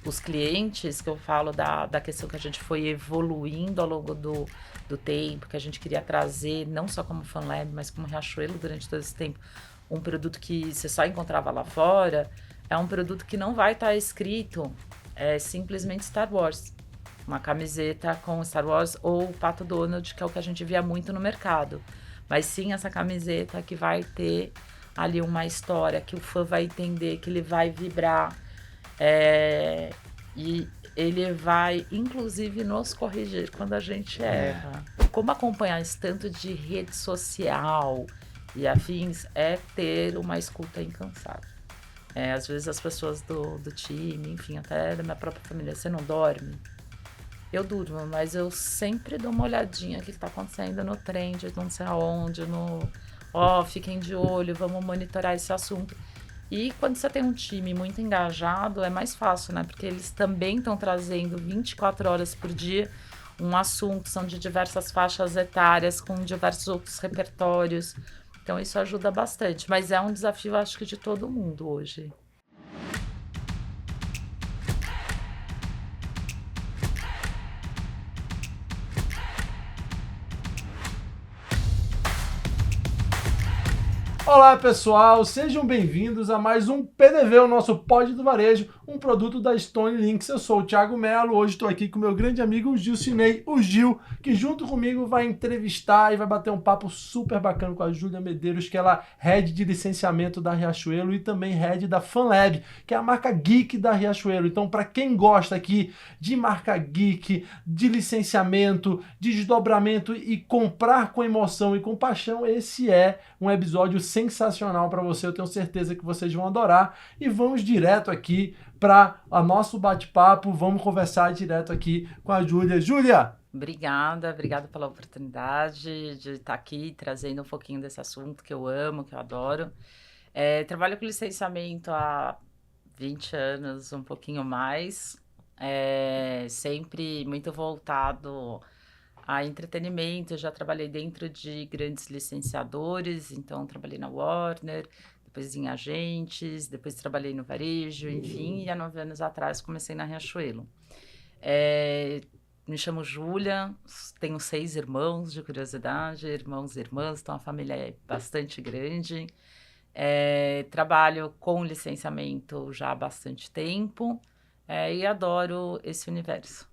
os clientes, que eu falo da questão que a gente foi evoluindo ao longo do tempo, que a gente queria trazer, não só como FanLab, mas como Riachuelo durante todo esse tempo, um produto que você só encontrava lá fora, é um produto que não vai estar escrito simplesmente Star Wars. Uma camiseta com Star Wars ou o Pato Donald, que é o que a gente via muito no mercado. Mas sim essa camiseta que vai ter ali uma história, que o fã vai entender, que ele vai vibrar. E ele vai, inclusive, nos corrigir quando a gente erra. Como acompanhar esse tanto de rede social e afins é ter uma escuta incansável. Às vezes as pessoas do time, enfim, até da minha própria família, você não dorme? Eu durmo, mas eu sempre dou uma olhadinha no que está acontecendo no trend, não sei aonde, fiquem de olho, vamos monitorar esse assunto. E quando você tem um time muito engajado, é mais fácil, né? Porque eles também estão trazendo 24 horas por dia um assunto, são de diversas faixas etárias, com diversos outros repertórios. Então isso ajuda bastante, mas é um desafio, acho que de todo mundo hoje. Olá pessoal, sejam bem-vindos a mais um PDV, o nosso Pod do Varejo, um produto da Stone Links. Eu sou o Thiago Melo, hoje estou aqui com meu grande amigo Gil Cinei, o Gil, que junto comigo vai entrevistar e vai bater um papo super bacana com a Júlia Medeiros, que ela é head de licenciamento da Riachuelo e também head da FanLab, que é a marca geek da Riachuelo. Então, para quem gosta aqui de marca geek, de licenciamento, de desdobramento e comprar com emoção e com paixão, esse é um episódio sensacional para você, eu tenho certeza que vocês vão adorar. E vamos direto aqui para o nosso bate-papo, vamos conversar direto aqui com a Júlia. Júlia! Obrigada pela oportunidade de estar aqui trazendo um pouquinho desse assunto que eu amo, que eu adoro. Trabalho com licenciamento há 20 anos, um pouquinho mais, sempre muito voltado a entretenimento. Eu já trabalhei dentro de grandes licenciadores, então trabalhei na Warner, depois em agentes, depois trabalhei no varejo, enfim, e há 9 anos atrás comecei na Riachuelo. Me chamo Júlia, tenho 6 irmãos, de curiosidade, irmãos e irmãs, então a família é bastante grande. Trabalho com licenciamento já há bastante tempo, e adoro esse universo.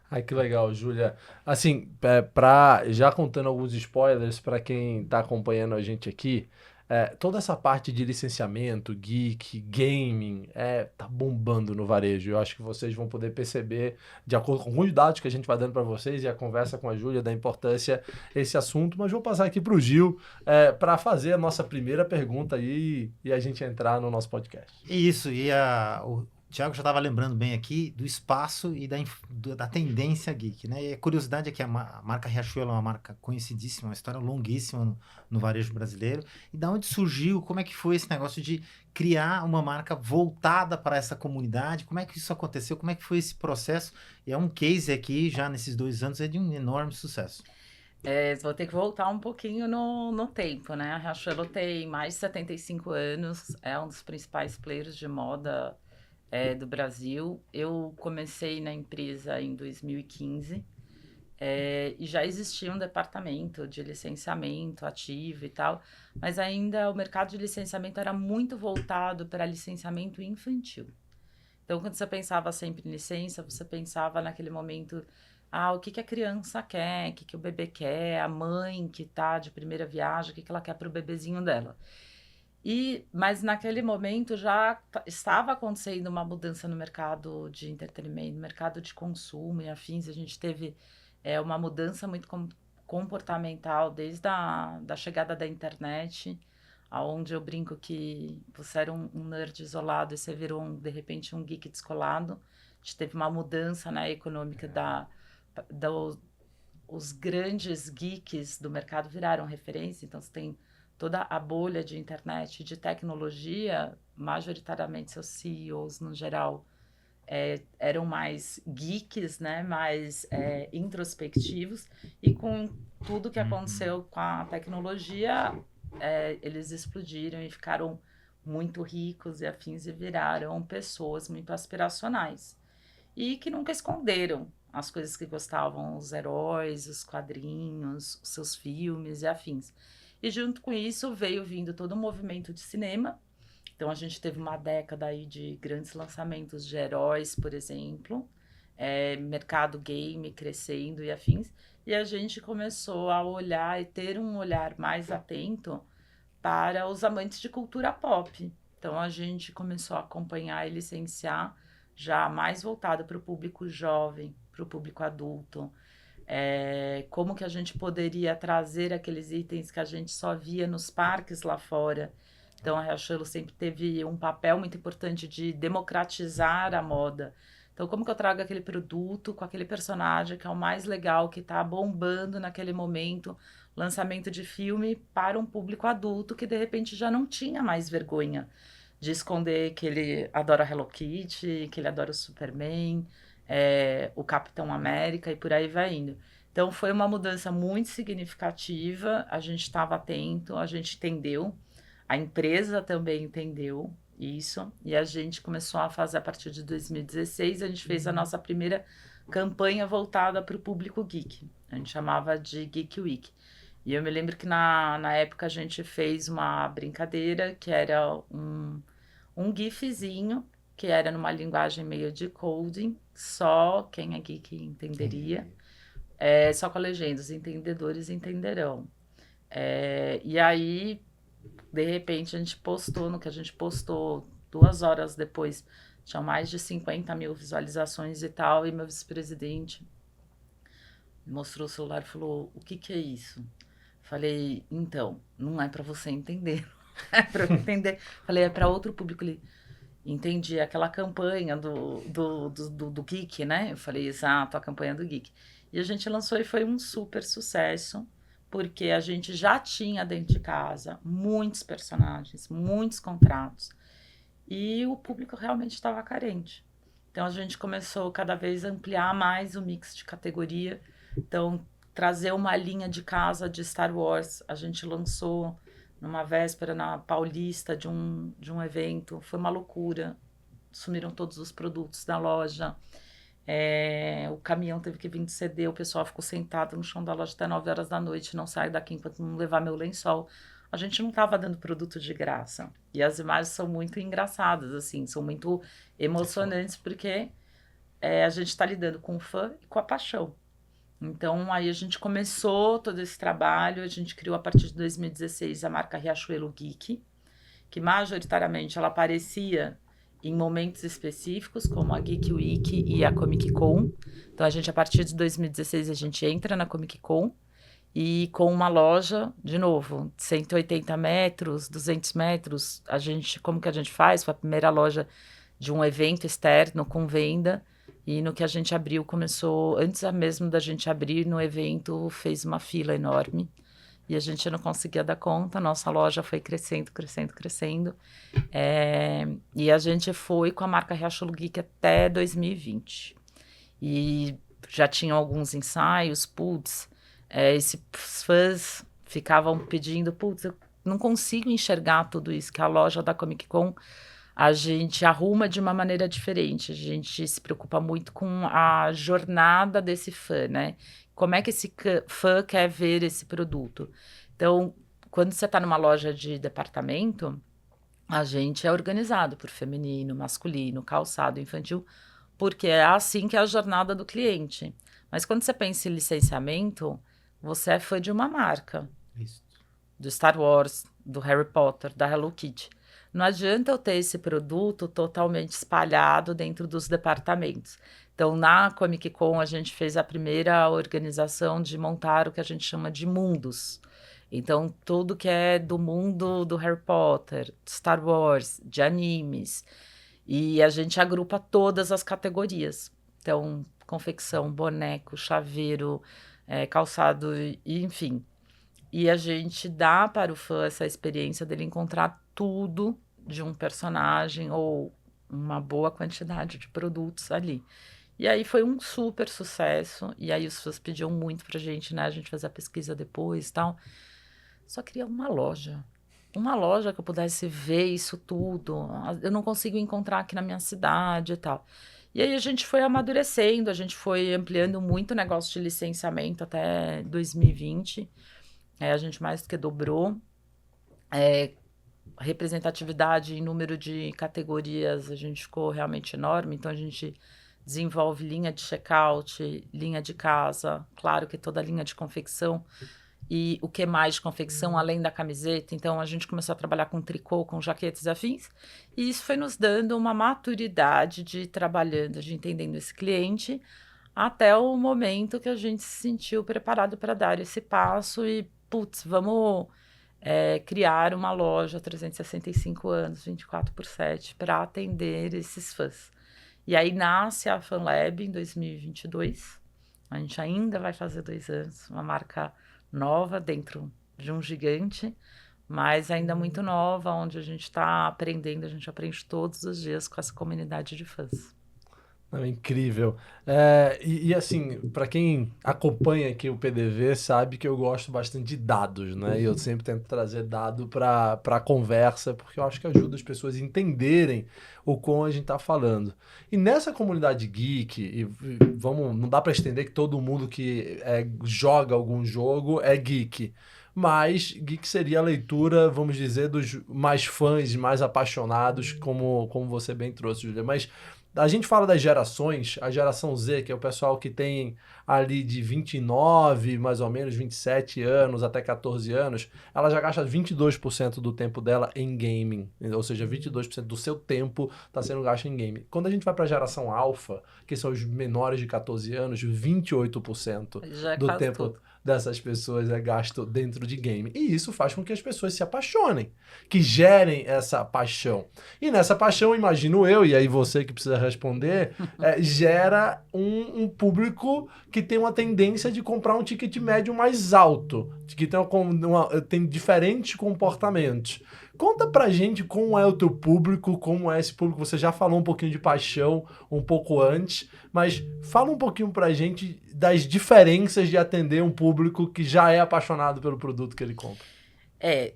Ai, que legal, Júlia. Assim, já contando alguns spoilers para quem está acompanhando a gente aqui, toda essa parte de licenciamento, geek, gaming, tá bombando no varejo. Eu acho que vocês vão poder perceber, de acordo com alguns dados que a gente vai dando para vocês e a conversa com a Júlia, da importância desse assunto. Mas vou passar aqui para o Gil para fazer a nossa primeira pergunta aí e a gente entrar no nosso podcast. Isso, o Thiago já estava lembrando bem aqui do espaço e da tendência geek, né? E a curiosidade é que a marca Riachuelo é uma marca conhecidíssima, uma história longuíssima no varejo brasileiro. E da onde surgiu, como é que foi esse negócio de criar uma marca voltada para essa comunidade? Como é que isso aconteceu? Como é que foi esse processo? E é um case aqui, já nesses 2 anos, é de um enorme sucesso. Vou ter que voltar um pouquinho no tempo, né? A Riachuelo tem mais de 75 anos, é um dos principais players de moda do Brasil. Eu comecei na empresa em 2015, e já existia um departamento de licenciamento ativo e tal, mas ainda o mercado de licenciamento era muito voltado para licenciamento infantil. Então, quando você pensava sempre em licença, você pensava naquele momento, o que a criança quer, o que o bebê quer, a mãe que está de primeira viagem, o que ela quer para o bebezinho dela. Mas naquele momento já estava acontecendo uma mudança no mercado de entretenimento, no mercado de consumo e afins. A gente teve uma mudança muito comportamental desde da chegada da internet, aonde eu brinco que você era um nerd isolado e você virou, de repente, um geek descolado. A gente teve uma mudança na econômica os grandes geeks do mercado viraram referência, então você tem toda a bolha de internet, de tecnologia, majoritariamente seus CEOs, no geral, eram mais geeks, né, mais introspectivos, e com tudo que aconteceu com a tecnologia, eles explodiram e ficaram muito ricos e afins e viraram pessoas muito aspiracionais. E que nunca esconderam as coisas que gostavam, os heróis, os quadrinhos, os seus filmes e afins. E junto com isso veio vindo todo um movimento de cinema. Então a gente teve uma década aí de grandes lançamentos de heróis, por exemplo, mercado game crescendo e afins. E a gente começou a olhar e ter um olhar mais atento para os amantes de cultura pop. Então a gente começou a acompanhar e licenciar já mais voltado para o público jovem, para o público adulto. Como que a gente poderia trazer aqueles itens que a gente só via nos parques lá fora. Então a Riachuelo sempre teve um papel muito importante de democratizar a moda. Então como que eu trago aquele produto com aquele personagem que é o mais legal, que está bombando naquele momento, lançamento de filme para um público adulto que de repente já não tinha mais vergonha de esconder que ele adora Hello Kitty, que ele adora o Superman, o Capitão América e por aí vai indo. Então foi uma mudança muito significativa, a gente estava atento, a gente entendeu, a empresa também entendeu isso, e a gente começou a fazer a partir de 2016, a gente fez a nossa primeira campanha voltada para o público geek, a gente chamava de Geek Week. E eu me lembro que na época a gente fez uma brincadeira que era um gifzinho, que era numa linguagem meio de coding, só quem é geek entenderia, só com a legenda, os entendedores entenderão. E aí, de repente, a gente postou, no que a gente postou 2 horas depois, tinha mais de 50 mil visualizações e tal, e meu vice-presidente mostrou o celular e falou, o que é isso? Falei, então, não é para você entender, não é para eu entender. Falei, é para outro público. Ele, entendi, aquela campanha do Geek, né? Eu falei, exato, a campanha do Geek. E a gente lançou e foi um super sucesso, porque a gente já tinha dentro de casa muitos personagens, muitos contratos, e o público realmente estava carente. Então a gente começou cada vez a ampliar mais o mix de categoria. Então, trazer uma linha de casa de Star Wars. A gente lançou numa véspera na Paulista de um evento. Foi uma loucura. Sumiram todos os produtos da loja. O caminhão teve que vir de CD. O pessoal ficou sentado no chão da loja até 9 horas da noite. Não saio daqui enquanto não levar meu lençol. A gente não estava dando produto de graça. E as imagens são muito engraçadas, assim. São muito emocionantes, porque a gente está lidando com o fã e com a paixão. Então, aí a gente começou todo esse trabalho, a gente criou a partir de 2016 a marca Riachuelo Geek, que majoritariamente ela aparecia em momentos específicos, como a Geek Week e a Comic Con. Então, a partir de 2016, a gente entra na Comic Con e com uma loja, de novo, 180 metros, 200 metros, como que a gente faz? Foi a primeira loja de um evento externo com venda. E no que a gente abriu, começou, antes mesmo da gente abrir no evento, fez uma fila enorme. E a gente não conseguia dar conta, nossa loja foi crescendo, crescendo, crescendo. E a gente foi com a marca Riachuelo Geek até 2020. E já tinham alguns ensaios, esses fãs ficavam pedindo, eu não consigo enxergar tudo isso, que a loja da Comic Con a gente arruma de uma maneira diferente, a gente se preocupa muito com a jornada desse fã, né? Como é que esse fã quer ver esse produto? Então, quando você está numa loja de departamento, a gente é organizado por feminino, masculino, calçado, infantil, porque é assim que é a jornada do cliente. Mas quando você pensa em licenciamento, você é fã de uma marca. Isso. Do Star Wars, do Harry Potter, da Hello Kitty. Não adianta eu ter esse produto totalmente espalhado dentro dos departamentos. Então, na Comic Con, a gente fez a primeira organização de montar o que a gente chama de mundos. Então, tudo que é do mundo do Harry Potter, Star Wars, de animes. E a gente agrupa todas as categorias. Então, confecção, boneco, chaveiro, calçado, enfim. E a gente dá para o fã essa experiência dele encontrar tudo de um personagem ou uma boa quantidade de produtos ali. E aí foi um super sucesso. E aí os fãs pediam muito pra gente, né? A gente fazia a pesquisa depois e tal. Só queria uma loja. uma loja que eu pudesse ver isso tudo. Eu não consigo encontrar aqui na minha cidade e tal. E aí a gente foi amadurecendo, a gente foi ampliando muito o negócio de licenciamento até 2020. A gente mais do que dobrou. Representatividade em número de categorias, a gente ficou realmente enorme. Então a gente desenvolve linha de checkout, linha de casa, claro que toda a linha de confecção. E o que mais de confecção, além da camiseta? Então, a gente começou a trabalhar com tricô, com jaquetas e afins. E isso foi nos dando uma maturidade de ir trabalhando, de entendendo esse cliente, até o momento que a gente se sentiu preparado para dar esse passo e, putz, vamos criar uma loja 365 anos, 24/7, para atender esses fãs. E aí nasce a FanLab em 2022. A gente ainda vai fazer 2 anos, uma marca nova dentro de um gigante, mas ainda muito nova, onde a gente está aprendendo, a gente aprende todos os dias com essa comunidade de fãs. É incrível. Assim, para quem acompanha aqui o PDV, sabe que eu gosto bastante de dados, né? E eu sempre tento trazer dado para a conversa, porque eu acho que ajuda as pessoas a entenderem o quão a gente está falando. E nessa comunidade geek, não dá para estender que todo mundo que joga algum jogo é geek. Mas geek seria a leitura, vamos dizer, dos mais fãs, mais apaixonados, como você bem trouxe, Júlia. Mas a gente fala das gerações, a geração Z, que é o pessoal que tem ali de 29, mais ou menos, 27 anos até 14 anos, ela já gasta 22% do tempo dela em gaming. Ou seja, 22% do seu tempo está sendo gasto em game. Quando a gente vai para a geração alfa, que são os menores de 14 anos, 28% Já do quase tempo tudo. dessas pessoas é gasto dentro de game. E isso faz com que as pessoas se apaixonem, que gerem essa paixão. E nessa paixão, imagino eu, e aí você que precisa responder, gera um público que tem uma tendência de comprar um ticket médio mais alto, que tem diferentes comportamentos. Conta pra gente como é o teu público, como é esse público. Você já falou um pouquinho de paixão um pouco antes, mas fala um pouquinho pra gente das diferenças de atender um público que já é apaixonado pelo produto que ele compra. É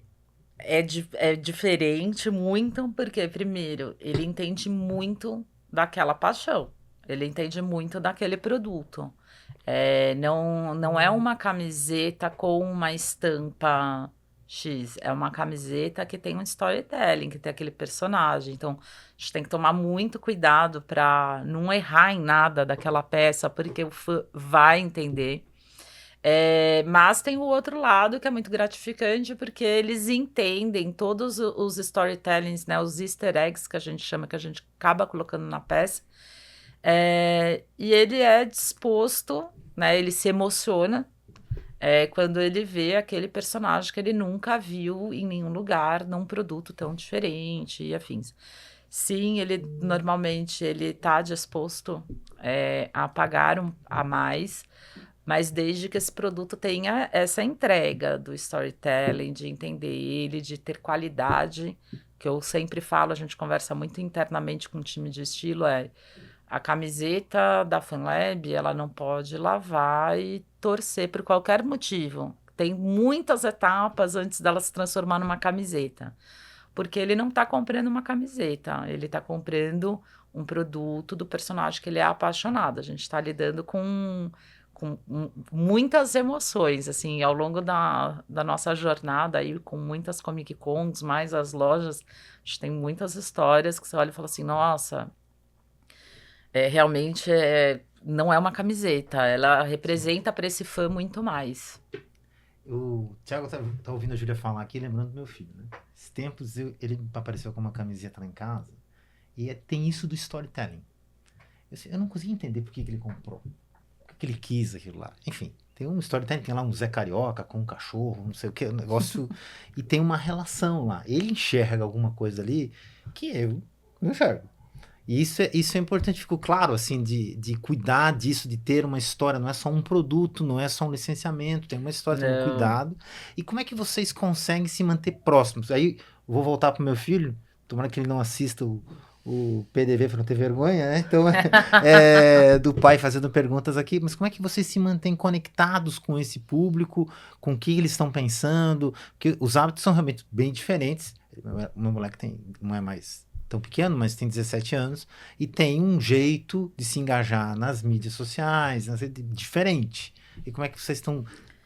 diferente muito, porque, primeiro, ele entende muito daquela paixão. Ele entende muito daquele produto. Não é uma camiseta com uma estampa X. É uma camiseta que tem um storytelling, que tem aquele personagem. Então, a gente tem que tomar muito cuidado para não errar em nada daquela peça, porque o fã vai entender. Mas tem o outro lado que é muito gratificante, porque eles entendem todos os storytellings, né, os easter eggs que a gente chama, que a gente acaba colocando na peça. E ele é disposto, né, ele se emociona quando ele vê aquele personagem que ele nunca viu em nenhum lugar, num produto tão diferente e afins. Sim, ele normalmente ele está disposto a pagar a mais, mas desde que esse produto tenha essa entrega do storytelling, de entender ele, de ter qualidade, que eu sempre falo, a gente conversa muito internamente com o time de estilo, a camiseta da FanLab, ela não pode lavar e torcer por qualquer motivo. Tem muitas etapas antes dela se transformar numa camiseta. Porque ele não está comprando uma camiseta, ele está comprando um produto do personagem que ele é apaixonado. A gente está lidando com muitas emoções, assim, ao longo da nossa jornada aí, com muitas Comic Cons, mais as lojas, a gente tem muitas histórias que você olha e fala assim, nossa, realmente não é uma camiseta, ela representa para esse fã muito mais. O Thiago tá ouvindo a Júlia falar aqui, lembrando do meu filho, né? Esses tempos ele apareceu com uma camiseta lá em casa e tem isso do storytelling. Eu não consegui entender por que ele comprou, por que ele quis aquilo lá. Enfim, tem um storytelling, tem lá um Zé Carioca com um cachorro, não sei o que, um negócio, e tem uma relação lá. Ele enxerga alguma coisa ali que eu não enxergo. E isso é importante, ficou claro, assim, de cuidar disso, de ter uma história, não é só um produto, não é só um licenciamento, tem uma história, tem um cuidado. E como é que vocês conseguem se manter próximos? Aí, vou voltar pro meu filho, tomara que ele não assista o PDV para não ter vergonha, né? Então, do pai fazendo perguntas aqui, mas como é que vocês se mantêm conectados com esse público, com o que eles estão pensando? Porque os hábitos são realmente bem diferentes. O meu moleque não é mais tão pequeno, mas tem 17 anos, e tem um jeito de se engajar nas mídias sociais, diferente. E como é que vocês estão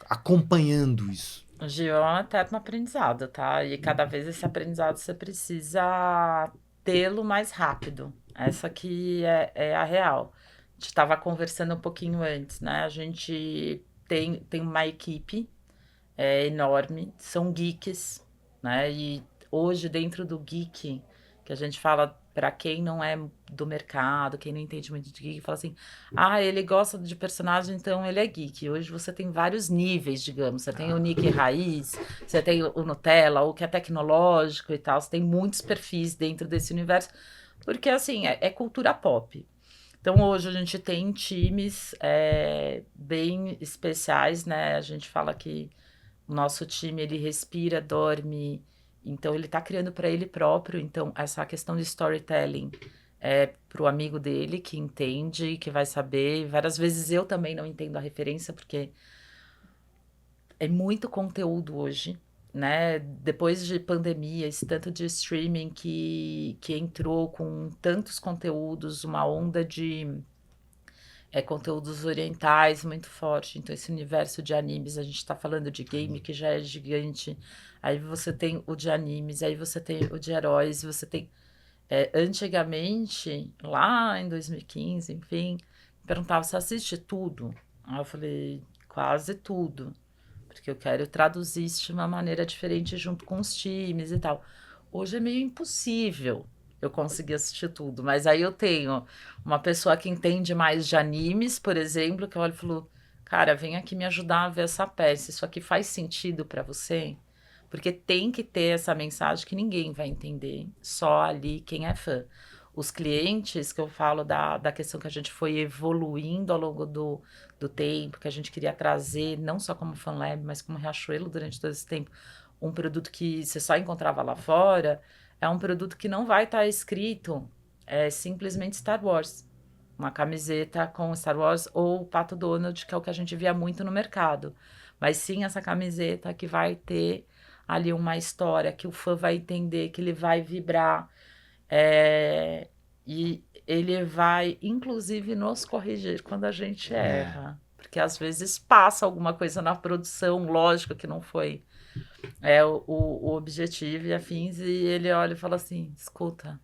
acompanhando isso? O Gil é um eterno aprendizado, tá? E cada vez esse aprendizado você precisa tê-lo mais rápido. Essa aqui é a real. A gente estava conversando um pouquinho antes, né? A gente tem uma equipe enorme, são geeks, né? E hoje, dentro do geek, que a gente fala para quem não é do mercado, quem não entende muito de geek, fala assim: ah, ele gosta de personagem, então ele é geek. Hoje você tem vários níveis, digamos. Você tem o Nick raiz, você tem o Nutella, o que é tecnológico e tal. Você tem muitos perfis dentro desse universo, porque assim, é cultura pop. Então hoje a gente tem times bem especiais, né? A gente fala que o nosso time ele respira, dorme, então ele está criando para ele próprio. Então essa questão de storytelling é para o amigo dele que entende, que vai saber. Várias vezes eu também não entendo a referência porque é muito conteúdo hoje, né? Depois de pandemia, esse tanto de streaming que entrou com tantos conteúdos, uma onda de conteúdos orientais muito forte. Então, esse universo de animes, a gente está falando de game que já é gigante. Aí você tem o de animes, aí você tem o de heróis, você tem. Antigamente, lá em 2015, enfim, perguntava se assiste tudo. Aí eu falei, quase tudo. Porque eu quero traduzir isso de uma maneira diferente junto com os times e tal. Hoje é meio impossível eu conseguir assistir tudo, mas aí eu tenho uma pessoa que entende mais de animes, por exemplo, que olha e falou: cara, vem aqui me ajudar a ver essa peça. Isso aqui faz sentido para você? Porque tem que ter essa mensagem que ninguém vai entender, só ali quem é fã. Os clientes, que eu falo da questão que a gente foi evoluindo ao longo do tempo, que a gente queria trazer, não só como FanLab, mas como Riachuelo durante todo esse tempo, um produto que você só encontrava lá fora, é um produto que não vai estar escrito simplesmente Star Wars. Uma camiseta com Star Wars ou o Pato Donald, que é o que a gente via muito no mercado. Mas sim essa camiseta que vai ter ali uma história, que o fã vai entender, que ele vai vibrar. E ele vai, inclusive, nos corrigir quando a gente erra. Porque às vezes passa alguma coisa na produção, lógico que não foi o objetivo e afins, e ele olha e fala assim: escuta,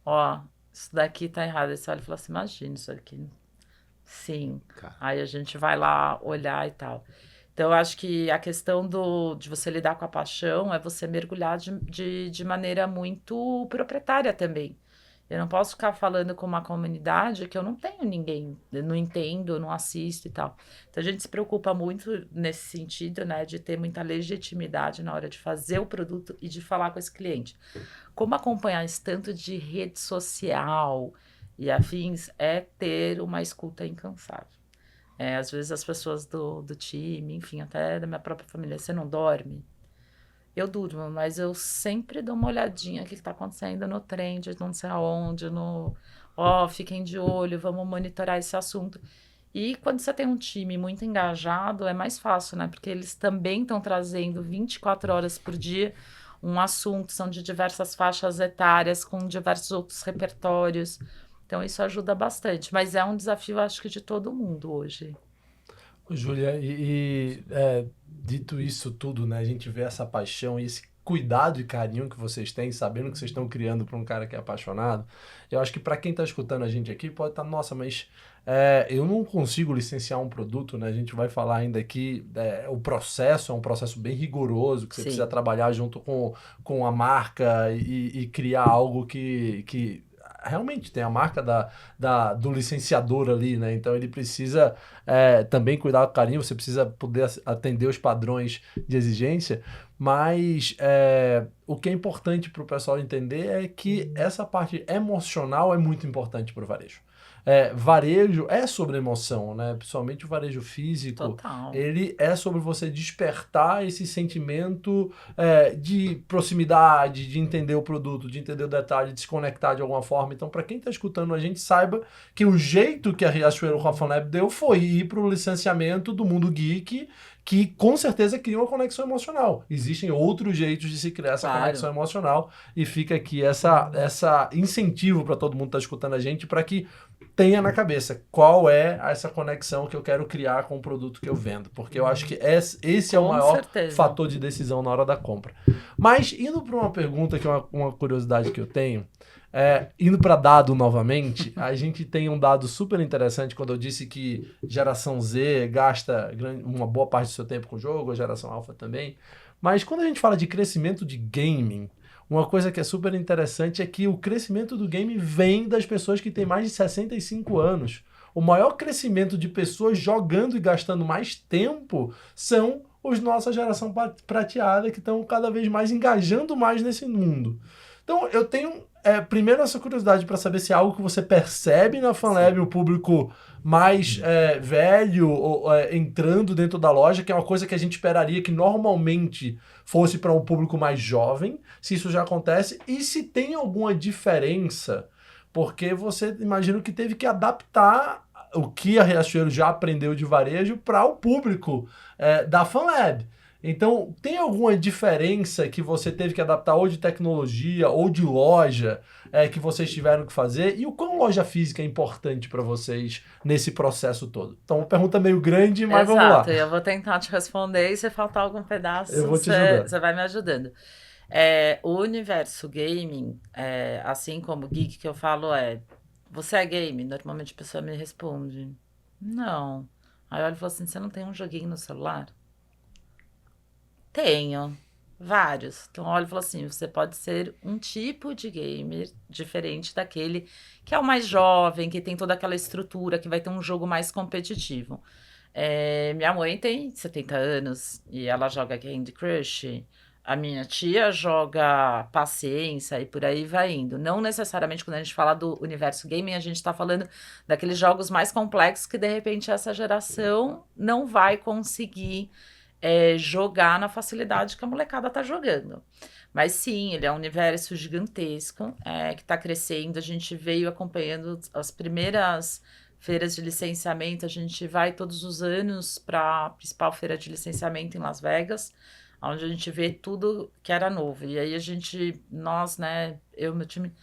ó, isso daqui tá errado. Aí você olha e fala assim: imagina isso aqui. Sim. Cara. Aí a gente vai lá olhar e tal. Então, eu acho que a questão de você lidar com a paixão é você mergulhar de maneira muito proprietária também. Eu não posso ficar falando com uma comunidade que eu não tenho ninguém, eu não entendo, eu não assisto e tal. Então, a gente se preocupa muito nesse sentido, né, de ter muita legitimidade na hora de fazer o produto e de falar com esse cliente. Como acompanhar esse tanto de rede social e afins é ter uma escuta incansável. Às vezes as pessoas do time, enfim, até da minha própria família, você não dorme? Eu durmo, mas eu sempre dou uma olhadinha o que está acontecendo no trend, não sei aonde, fiquem de olho, vamos monitorar esse assunto. E quando você tem um time muito engajado, é mais fácil, né? Porque eles também estão trazendo 24 horas por dia um assunto, são de diversas faixas etárias, com diversos outros repertórios. Então, isso ajuda bastante. Mas é um desafio, acho que, de todo mundo hoje. Júlia, dito isso tudo, né? A gente vê essa paixão e esse cuidado e carinho que vocês têm, sabendo que vocês estão criando para um cara que é apaixonado. Eu acho que para quem está escutando a gente aqui, pode estar, nossa, mas eu não consigo licenciar um produto, né? A gente vai falar ainda aqui, o processo é um processo bem rigoroso, que você Sim. precisa trabalhar junto com a marca e criar algo que realmente tem a marca do licenciador ali, né? Então ele precisa também cuidar com carinho, você precisa poder atender os padrões de exigência, mas o que é importante para o pessoal entender é que essa parte emocional é muito importante para o varejo. Varejo é sobre emoção, né? Principalmente o varejo físico. Total. Ele é sobre você despertar esse sentimento de proximidade, de entender o produto, de entender o detalhe, de se conectar de alguma forma. Então, para quem está escutando a gente, saiba que o jeito que a Riachuelo com a FunLab deu foi ir para o licenciamento do mundo geek, que com certeza cria uma conexão emocional. Existem outros jeitos de se criar essa conexão emocional, e fica aqui essa incentivo para todo mundo que está escutando a gente, para que tenha na cabeça qual é essa conexão que eu quero criar com o produto que eu vendo, porque eu acho que esse é o maior fator de decisão na hora da compra. Mas indo para uma pergunta que é uma curiosidade que eu tenho, indo para dado novamente, a gente tem um dado super interessante quando eu disse que geração Z gasta uma boa parte do seu tempo com o jogo, a geração alfa também, mas quando a gente fala de crescimento de gaming, uma coisa que é super interessante é que o crescimento do game vem das pessoas que têm mais de 65 anos. O maior crescimento de pessoas jogando e gastando mais tempo são os nossa geração prateada, que estão cada vez mais engajando mais nesse mundo. Então, eu tenho primeiro essa curiosidade para saber se é algo que você percebe na FunLab, o público mais velho entrando dentro da loja, que é uma coisa que a gente esperaria que normalmente fosse para um público mais jovem, se isso já acontece, e se tem alguma diferença, porque você imagina que teve que adaptar o que a Riachuelo já aprendeu de varejo para o público da FunLab. Então, tem alguma diferença que você teve que adaptar ou de tecnologia ou de loja que vocês tiveram que fazer? E o quão loja física é importante para vocês nesse processo todo? Então, uma pergunta meio grande, mas vamos lá. Exato, eu vou tentar te responder e se faltar algum pedaço, eu vou te ajudar. Você vai me ajudando. O universo gaming, assim como o geek que eu falo você é game? Normalmente a pessoa me responde, não. Aí eu olho e falo assim, você não tem um joguinho no celular? Tenho, vários. Então, olha e falo assim, você pode ser um tipo de gamer diferente daquele que é o mais jovem, que tem toda aquela estrutura, que vai ter um jogo mais competitivo. Minha mãe tem 70 anos e ela joga Candy Crush. A minha tia joga Paciência e por aí vai indo. Não necessariamente quando a gente fala do universo gaming, a gente está falando daqueles jogos mais complexos que de repente essa geração não vai conseguir jogar na facilidade que a molecada tá jogando. Mas sim, ele é um universo gigantesco que está crescendo. A gente veio acompanhando as primeiras feiras de licenciamento. A gente vai todos os anos para a principal feira de licenciamento em Las Vegas, onde a gente vê tudo que era novo. E aí nós, né, eu, meu time,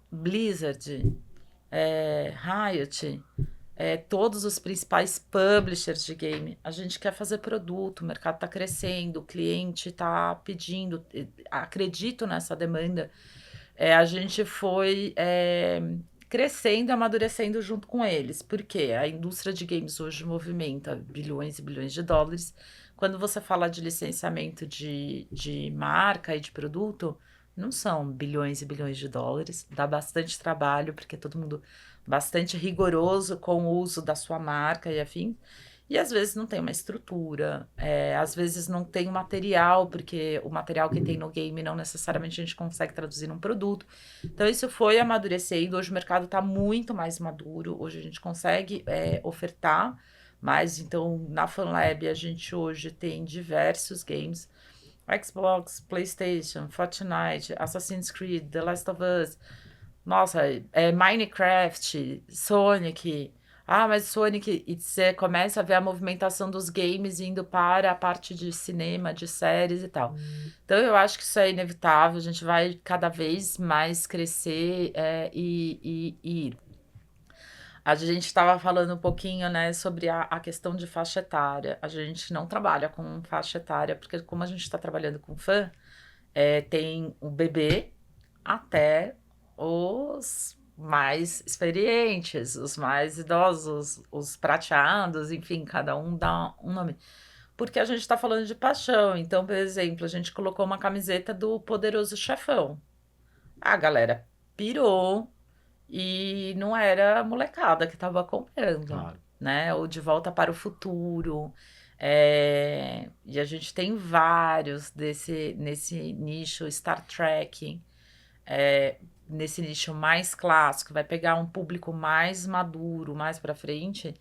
Blizzard, Riot, todos os principais publishers de game. A gente quer fazer produto, o mercado está crescendo, o cliente está pedindo, acredito nessa demanda. A gente foi crescendo e amadurecendo junto com eles, porque a indústria de games hoje movimenta bilhões e bilhões de dólares. Quando você fala de licenciamento de marca e de produto, não são bilhões e bilhões de dólares, dá bastante trabalho, porque todo mundo bastante rigoroso com o uso da sua marca e afim. E às vezes não tem uma estrutura, às vezes não tem material, porque o material que tem no game não necessariamente a gente consegue traduzir num produto. Então isso foi amadurecendo, hoje o mercado está muito mais maduro, hoje a gente consegue ofertar mais. Então na FunLab a gente hoje tem diversos games, Xbox, PlayStation, Fortnite, Assassin's Creed, The Last of Us, nossa, Minecraft, Sonic. Ah, mas Sonic, e você começa a ver a movimentação dos games indo para a parte de cinema, de séries e tal. Então eu acho que isso é inevitável, a gente vai cada vez mais crescer e ir. A gente estava falando um pouquinho, né, sobre a questão de faixa etária. A gente não trabalha com faixa etária, porque como a gente está trabalhando com fã, tem o bebê até os mais experientes, os mais idosos, os prateados, enfim, cada um dá um nome. Porque a gente está falando de paixão. Então, por exemplo, a gente colocou uma camiseta do Poderoso Chefão. A galera pirou e não era a molecada que estava comprando, Claro. né? Ou De Volta para o Futuro. E a gente tem vários nesse nicho, Star Trek. nesse nicho mais clássico, vai pegar um público mais maduro, mais para frente,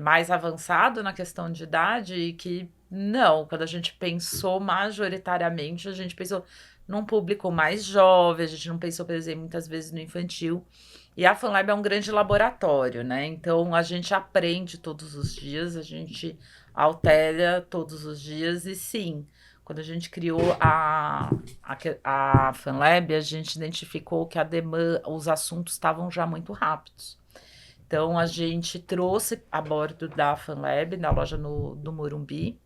mais avançado na questão de idade, e que não, quando a gente pensou majoritariamente, a gente pensou num público mais jovem, a gente não pensou, por exemplo, muitas vezes no infantil. E a FunLab é um grande laboratório, né? Então a gente aprende todos os dias, a gente altera todos os dias, e sim, quando a gente criou a FunLab, a gente identificou que os assuntos estavam já muito rápidos. Então a gente trouxe a bordo da FunLab, na loja do Morumbi,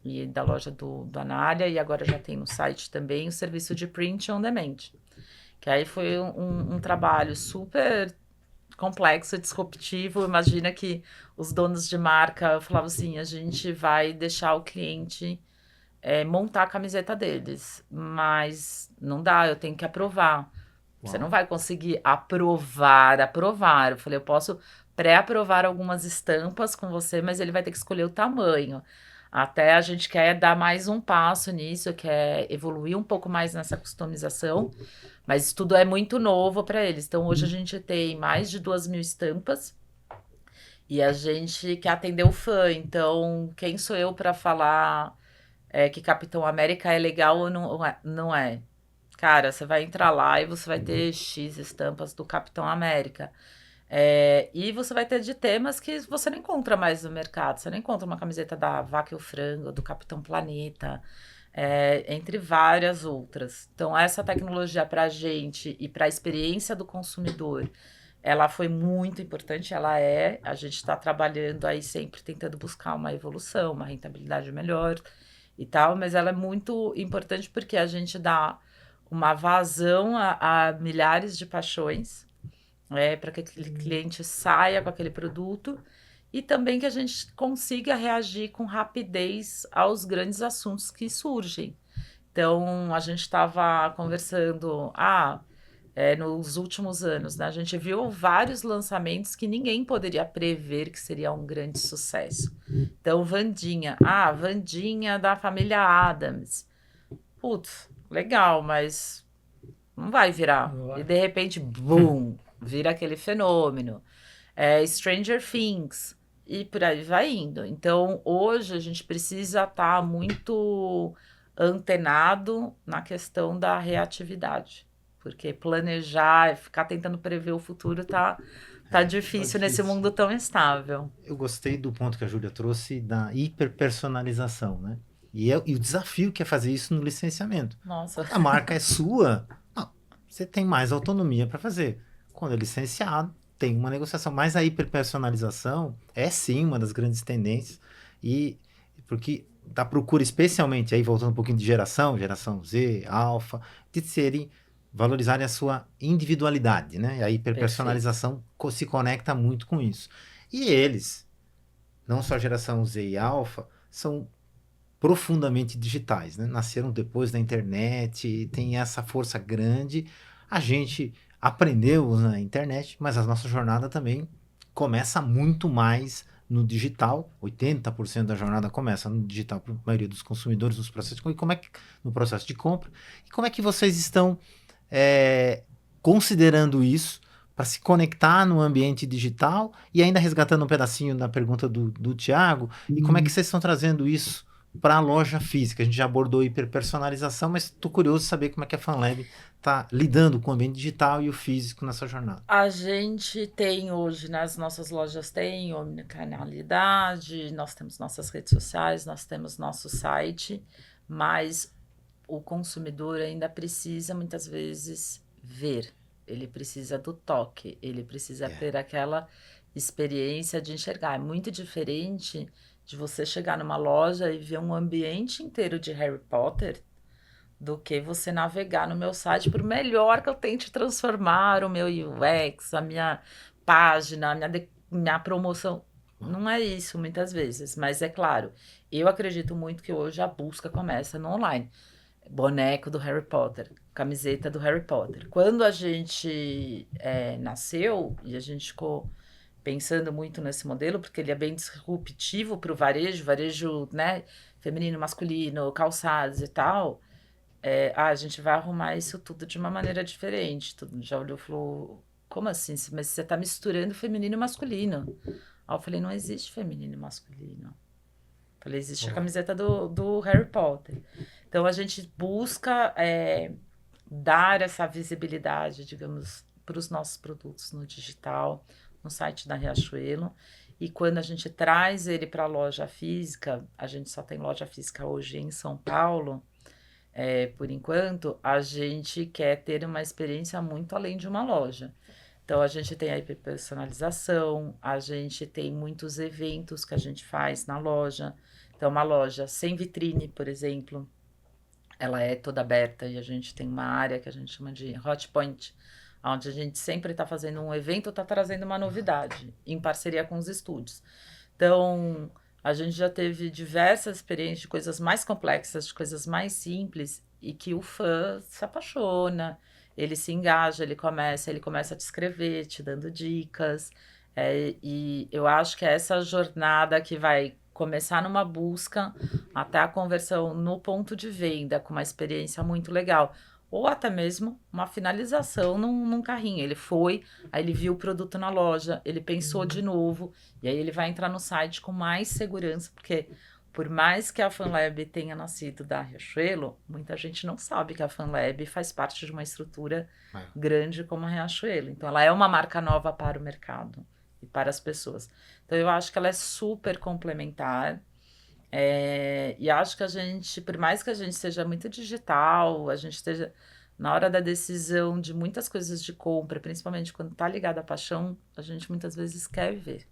e da loja do Anália, e agora já tem no site também o serviço de print on demand. Que aí foi um trabalho super complexo, disruptivo. Imagina que os donos de marca falavam assim, a gente vai deixar o cliente montar a camiseta deles, mas não dá, eu tenho que aprovar. Você não vai conseguir aprovar. Eu falei, eu posso pré-aprovar algumas estampas com você, mas ele vai ter que escolher o tamanho. Até a gente quer dar mais um passo nisso, quer evoluir um pouco mais nessa customização, mas isso tudo é muito novo para eles. Então, hoje a gente tem mais de 2.000 estampas e a gente quer atender o fã. Então, quem sou eu para falar que Capitão América é legal ou não é? Cara, você vai entrar lá e você vai ter X estampas do Capitão América. E você vai ter de temas que você não encontra mais no mercado. Você não encontra uma camiseta da Vaca e o Frango, do Capitão Planeta, entre várias outras. Então, essa tecnologia para a gente e para a experiência do consumidor, ela foi muito importante, a gente está trabalhando aí sempre tentando buscar uma evolução, uma rentabilidade melhor e tal, mas ela é muito importante porque a gente dá uma vazão a milhares de paixões, para que aquele cliente saia com aquele produto, e também que a gente consiga reagir com rapidez aos grandes assuntos que surgem. Então, a gente estava conversando, nos últimos anos, né? A gente viu vários lançamentos que ninguém poderia prever que seria um grande sucesso. Então, Wandinha da família Addams. Putz, legal, mas não vai virar. E de repente, boom, vira aquele fenômeno. Stranger Things, e por aí vai indo. Então, hoje a gente precisa estar muito antenado na questão da reatividade. Porque planejar, ficar tentando prever o futuro tá difícil nesse mundo tão instável. Eu gostei do ponto que a Júlia trouxe da hiperpersonalização, né? E o desafio que é fazer isso no licenciamento. Nossa. A marca é sua, você tem mais autonomia para fazer. Quando é licenciado, tem uma negociação. Mas a hiperpersonalização é sim uma das grandes tendências, e porque da procura, especialmente, aí voltando um pouquinho de geração Z, alfa, de valorizarem a sua individualidade, né? E a hiperpersonalização se conecta muito com isso. E eles, não só a geração Z e alfa, são profundamente digitais, né? Nasceram depois da internet, tem essa força grande. A gente aprendeu na internet, mas a nossa jornada também começa muito mais no digital. 80% da jornada começa no digital para a maioria dos consumidores nos processos de compra. No processo de compra. E como é que vocês estão considerando isso para se conectar no ambiente digital, e ainda resgatando um pedacinho da pergunta do Thiago, e como é que vocês estão trazendo isso para a loja física? A gente já abordou hiperpersonalização, mas estou curioso de saber como é que a FunLab está lidando com o ambiente digital e o físico nessa jornada. A gente tem hoje, nas nossas lojas, tem omnicanalidade, nós temos nossas redes sociais, nós temos nosso site, mas o consumidor ainda precisa, muitas vezes, ver. Ele precisa do toque, ele precisa ter aquela experiência de enxergar. É muito diferente de você chegar numa loja e ver um ambiente inteiro de Harry Potter do que você navegar no meu site, por melhor que eu tente transformar o meu UX, a minha página, a minha promoção. Não é isso muitas vezes, mas é claro, eu acredito muito que hoje a busca começa no online. Boneco do Harry Potter, camiseta do Harry Potter. Quando a gente nasceu, e a gente ficou pensando muito nesse modelo, porque ele é bem disruptivo para o varejo, né, feminino, masculino, calçados e tal, a gente vai arrumar isso tudo de uma maneira diferente. Todo mundo já olhou e falou, como assim? Mas você tá misturando feminino e masculino. Aí eu falei, não existe feminino e masculino. Eu falei, existe a camiseta do Harry Potter. Então a gente busca dar essa visibilidade, digamos, para os nossos produtos no digital, no site da Riachuelo. E quando a gente traz ele para a loja física, a gente só tem loja física hoje em São Paulo, por enquanto, a gente quer ter uma experiência muito além de uma loja. Então, a gente tem a hiperpersonalização, a gente tem muitos eventos que a gente faz na loja. Então, uma loja sem vitrine, por exemplo, ela é toda aberta e a gente tem uma área que a gente chama de Hot Point, onde a gente sempre está fazendo um evento ou está trazendo uma novidade, em parceria com os estúdios. Então, a gente já teve diversas experiências de coisas mais complexas, de coisas mais simples, e que o fã se apaixona, ele se engaja, ele começa a te escrever, te dando dicas. E eu acho que é essa jornada que vai começar numa busca até a conversão no ponto de venda, com uma experiência muito legal. Ou até mesmo uma finalização num carrinho. Ele foi, aí ele viu o produto na loja, ele pensou de novo, e aí ele vai entrar no site com mais segurança, porque por mais que a FanLab tenha nascido da Riachuelo, muita gente não sabe que a FanLab faz parte de uma estrutura grande como a Riachuelo. Então, ela é uma marca nova para o mercado e para as pessoas. Então, eu acho que ela é super complementar. E acho que a gente, por mais que a gente seja muito digital, a gente esteja na hora da decisão de muitas coisas de compra, principalmente quando está ligado à paixão, a gente muitas vezes quer ver.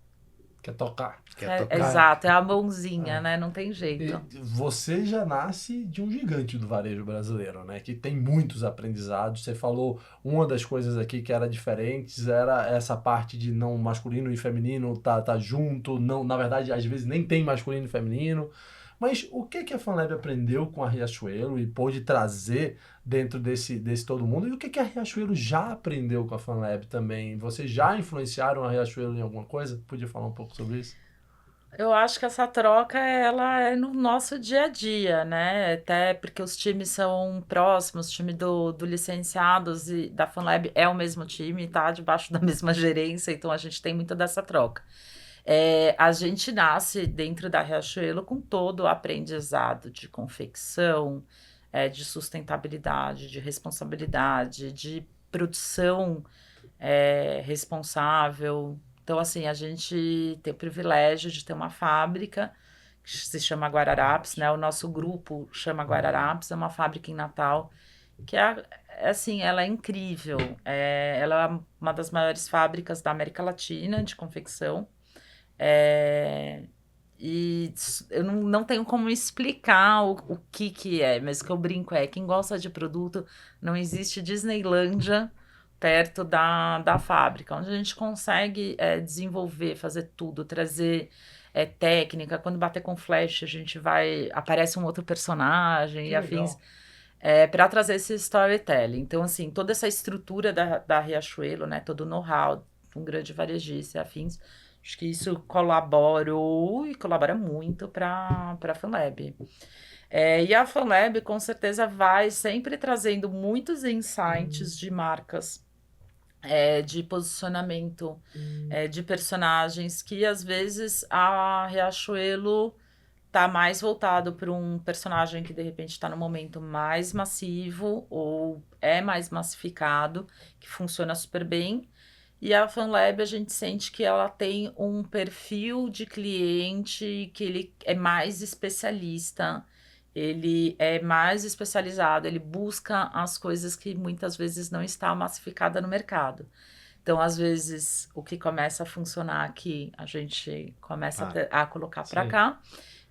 Quer tocar. Exato, é a mãozinha, né? Não tem jeito. E você já nasce de um gigante do varejo brasileiro, né? Que tem muitos aprendizados. Você falou uma das coisas aqui que era diferentes, era essa parte de não masculino e feminino tá junto. Não, na verdade, às vezes nem tem masculino e feminino. Mas o que a FanLab aprendeu com a Riachuelo e pôde trazer dentro desse todo mundo? E o que a Riachuelo já aprendeu com a FanLab também? Vocês já influenciaram a Riachuelo em alguma coisa? Podia falar um pouco sobre isso? Eu acho que essa troca, ela é no nosso dia a dia, né? Até porque os times são próximos, o time do licenciados e da FanLab é o mesmo time, tá debaixo da mesma gerência, então a gente tem muito dessa troca. A gente nasce dentro da Riachuelo com todo o aprendizado de confecção, de sustentabilidade, de responsabilidade, de produção responsável. Então, assim, a gente tem o privilégio de ter uma fábrica que se chama Guararapes, né? O nosso grupo chama Guararapes, é uma fábrica em Natal, que assim, ela é incrível. Ela é uma das maiores fábricas da América Latina de confecção. E eu não tenho como explicar o que é, mas o que eu brinco quem gosta de produto, não existe Disneylândia perto da fábrica, onde a gente consegue desenvolver, fazer tudo, trazer técnica. Quando bater com flash, aparece um outro personagem e afins, para trazer esse storytelling. Então, assim, toda essa estrutura da Riachuelo, né, todo o know-how, um grande varejista e afins, acho que isso colabora muito para a FanLab. E a FanLab, com certeza, vai sempre trazendo muitos insights de marcas, de posicionamento, de personagens, que às vezes a Riachuelo tá mais voltado para um personagem que de repente está no momento mais massivo ou é mais massificado, que funciona super bem. E a FanLab, a gente sente que ela tem um perfil de cliente que ele é mais especialista, ele é mais especializado, ele busca as coisas que muitas vezes não está massificada no mercado. Então, às vezes, o que começa a funcionar aqui, a gente começa a colocar para cá.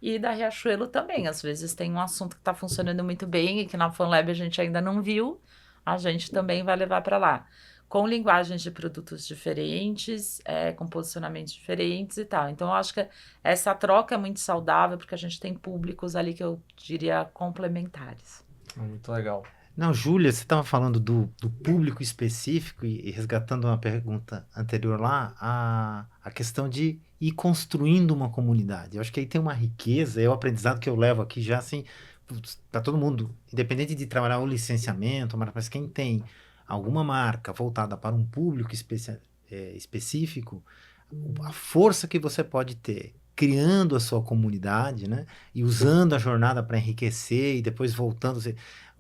E da Riachuelo também, às vezes tem um assunto que está funcionando muito bem e que na FanLab a gente ainda não viu, a gente também vai levar para lá. Com linguagens de produtos diferentes, com posicionamentos diferentes e tal. Então, eu acho que essa troca é muito saudável, porque a gente tem públicos ali que eu diria complementares. Muito legal. Não, Júlia, você estava falando do público específico e resgatando uma pergunta anterior lá, a questão de ir construindo uma comunidade. Eu acho que aí tem uma riqueza, é o aprendizado que eu levo aqui já assim, para todo mundo, independente de trabalhar o licenciamento, mas quem tem alguma marca voltada para um público específico, a força que você pode ter criando a sua comunidade, né? E usando a jornada para enriquecer e depois voltando.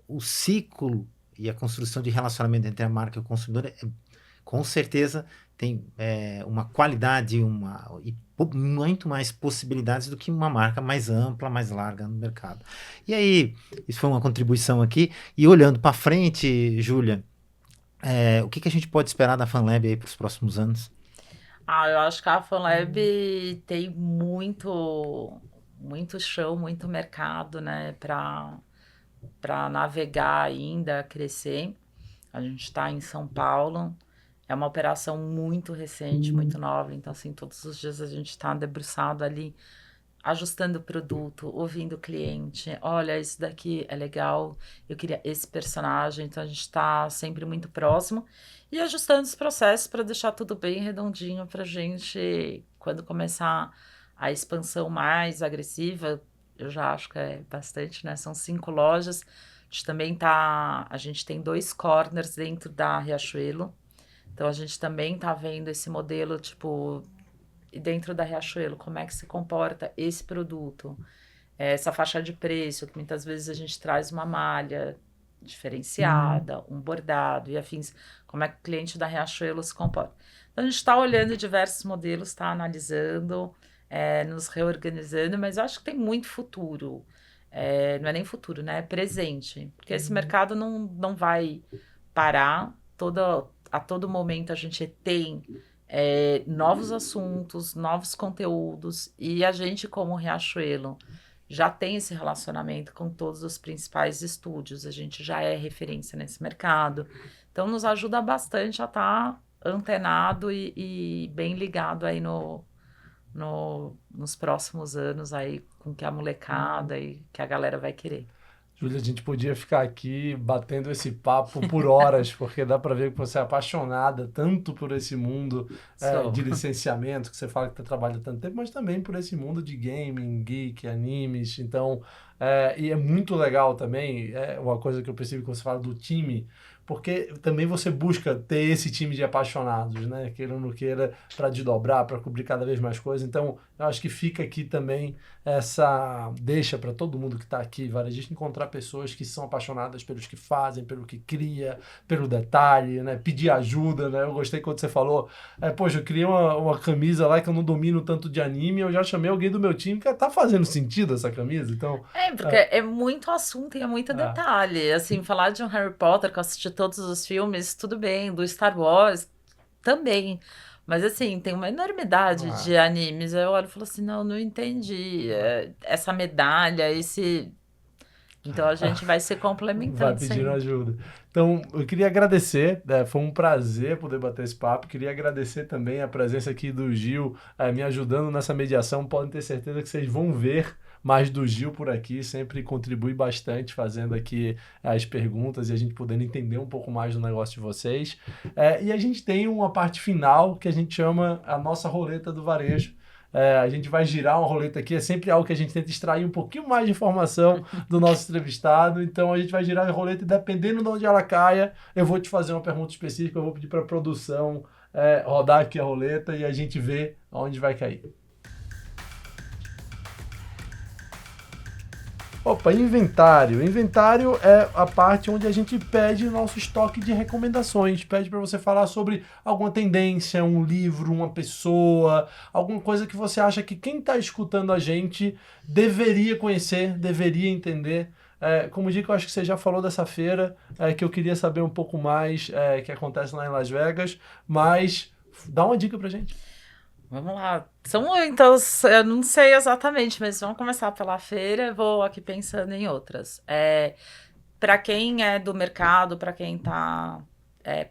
O ciclo e a construção de relacionamento entre a marca e o consumidor com certeza tem uma qualidade e muito mais possibilidades do que uma marca mais ampla, mais larga no mercado. E aí, isso foi uma contribuição aqui. E olhando para frente, Júlia, o que a gente pode esperar da FanLab aí para os próximos anos? Eu acho que a FanLab tem muito chão, muito mercado, né, para navegar ainda, crescer. A gente está em São Paulo, é uma operação muito recente, muito nova, então assim, todos os dias a gente está debruçado ali, ajustando o produto, ouvindo o cliente, olha, isso daqui é legal, eu queria esse personagem, então a gente está sempre muito próximo e ajustando os processos para deixar tudo bem redondinho para a gente, quando começar a expansão mais agressiva, eu já acho que é bastante, né? São 5 lojas, a gente tem 2 corners dentro da Riachuelo, então a gente também tá vendo esse modelo, tipo, e dentro da Riachuelo, como é que se comporta esse produto, essa faixa de preço, que muitas vezes a gente traz uma malha diferenciada, um bordado e afins, como é que o cliente da Riachuelo se comporta. Então a gente está olhando diversos modelos, está analisando, nos reorganizando, mas eu acho que tem muito futuro. Não é nem futuro, né? É presente. Porque esse mercado não vai parar. A todo momento a gente tem novos assuntos, novos conteúdos, e a gente, como Riachuelo, já tem esse relacionamento com todos os principais estúdios, a gente já é referência nesse mercado, então nos ajuda bastante a estar antenado e bem ligado aí nos próximos anos aí, com que a molecada e que a galera vai querer. Júlia, a gente podia ficar aqui batendo esse papo por horas, porque dá para ver que você é apaixonada tanto por esse mundo de licenciamento, que você fala que está trabalhando tanto tempo, mas também por esse mundo de gaming, geek, animes. Então, e é muito legal também, uma coisa que eu percebo que você fala do time, porque também você busca ter esse time de apaixonados, né? Queira ou não queira, para desdobrar, para cobrir cada vez mais coisas. Então, eu acho que fica aqui também essa deixa para todo mundo que está aqui, varejista, encontrar pessoas que são apaixonadas pelos que fazem, pelo que cria, pelo detalhe, né? Pedir ajuda, né? Eu gostei quando você falou, poxa, eu criei uma camisa lá que eu não domino tanto de anime, eu já chamei alguém do meu time que tá fazendo sentido essa camisa, então... Porque é muito assunto e é muito detalhe, assim, falar de um Harry Potter, que eu assisti todos os filmes, tudo bem, do Star Wars, também. Mas assim, tem uma enormidade de animes. Eu olho e falo assim, não entendi. Essa medalha, esse. Então a gente vai se complementando. Vai pedindo ajuda. Então, eu queria agradecer, foi um prazer poder bater esse papo. Queria agradecer também a presença aqui do Gil, me ajudando nessa mediação. Podem ter certeza que vocês vão ver mais do Gil por aqui, sempre contribui bastante fazendo aqui as perguntas e a gente podendo entender um pouco mais do negócio de vocês. E a gente tem uma parte final que a gente chama a nossa roleta do varejo. A gente vai girar uma roleta aqui, é sempre algo que a gente tenta extrair um pouquinho mais de informação do nosso entrevistado, então a gente vai girar a roleta e dependendo de onde ela caia, eu vou te fazer uma pergunta específica, eu vou pedir para a produção rodar aqui a roleta e a gente vê aonde vai cair. Opa, inventário. Inventário é a parte onde a gente pede nosso estoque de recomendações. Pede para você falar sobre alguma tendência, um livro, uma pessoa, alguma coisa que você acha que quem está escutando a gente deveria conhecer, deveria entender. Como digo, eu acho que você já falou dessa feira, que eu queria saber um pouco mais, que acontece lá em Las Vegas, mas dá uma dica pra gente. Vamos lá. São muitas, eu não sei exatamente, mas vamos começar pela feira, eu vou aqui pensando em outras. Para quem é do mercado, para quem está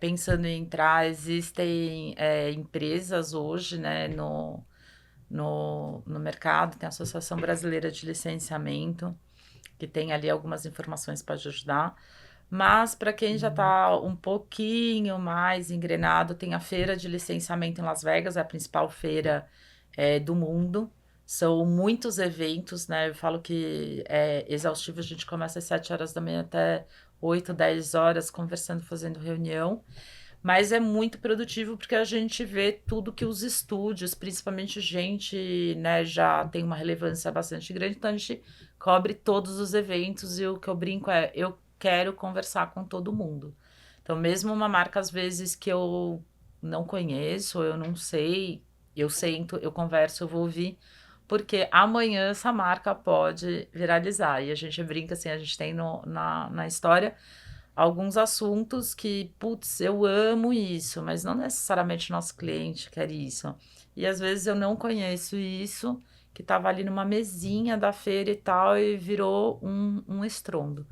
pensando em entrar, existem empresas hoje, né, no mercado, tem a Associação Brasileira de Licenciamento, que tem ali algumas informações para ajudar. Mas para quem já está um pouquinho mais engrenado, tem a Feira de Licenciamento em Las Vegas, é a principal feira do mundo. São muitos eventos, né? Eu falo que é exaustivo, a gente começa às 7 horas da manhã até 8, 10 horas conversando, fazendo reunião. Mas é muito produtivo porque a gente vê tudo que os estúdios, principalmente gente, né, já tem uma relevância bastante grande, então a gente cobre todos os eventos e o que eu brinco é, eu quero conversar com todo mundo. Então, mesmo uma marca, às vezes, que eu não conheço, eu não sei, eu sento, eu converso, eu vou ouvir, porque amanhã essa marca pode viralizar. E a gente brinca assim, a gente tem na história alguns assuntos que, putz, eu amo isso, mas não necessariamente nosso cliente quer isso. E às vezes eu não conheço isso, que estava ali numa mesinha da feira e tal, e virou um estrondo.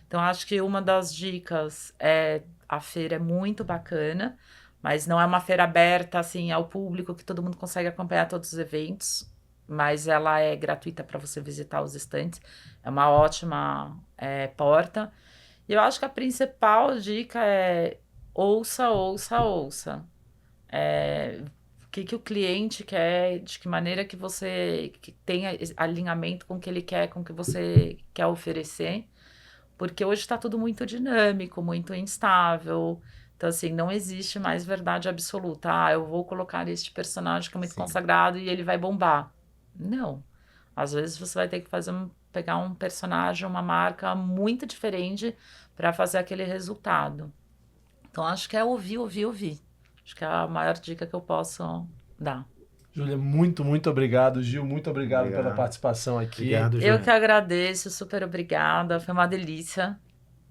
Então, acho que uma das dicas é a feira é muito bacana, mas não é uma feira aberta assim ao público que todo mundo consegue acompanhar todos os eventos, mas ela é gratuita para você visitar os estantes. É uma ótima porta. E eu acho que a principal dica é ouça, ouça, ouça. O que, que o cliente quer, de que maneira que você que tenha alinhamento com o que ele quer, com o que você quer oferecer. Porque hoje está tudo muito dinâmico, muito instável. Então, assim, não existe mais verdade absoluta. Ah, eu vou colocar este personagem que é muito Sim. consagrado e ele vai bombar. Não. Às vezes você vai ter que pegar um personagem, uma marca muito diferente para fazer aquele resultado. Então, acho que é ouvir, ouvir, ouvir. Acho que é a maior dica que eu posso dar. Júlia, muito, muito obrigado. Gil, muito obrigado pela Obrigado. participação aqui. Obrigado, Eu que Júlia. agradeço, super obrigada. Foi uma delícia.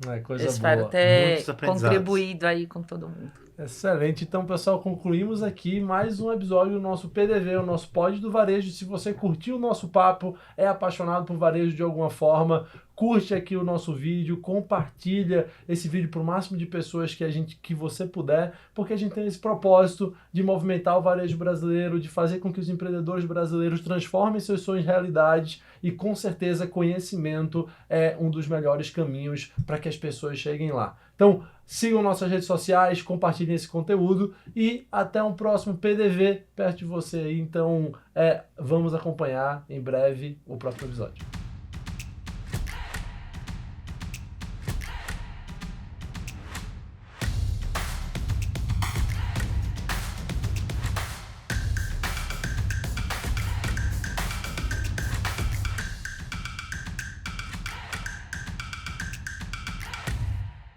É Eu coisa espero boa. Muitos ter aprendizados. contribuído aí com todo mundo. Excelente. Então, pessoal, concluímos aqui mais um episódio do nosso PDV, o nosso Pod do Varejo. Se você curtiu o nosso papo, é apaixonado por varejo de alguma forma, curte aqui o nosso vídeo, compartilha esse vídeo para o máximo de pessoas que você puder, porque a gente tem esse propósito de movimentar o varejo brasileiro, de fazer com que os empreendedores brasileiros transformem seus sonhos em realidade e, com certeza, conhecimento é um dos melhores caminhos para que as pessoas cheguem lá. Então, sigam nossas redes sociais, compartilhem esse conteúdo e até um próximo PDV perto de você aí. Então, vamos acompanhar em breve o próximo episódio.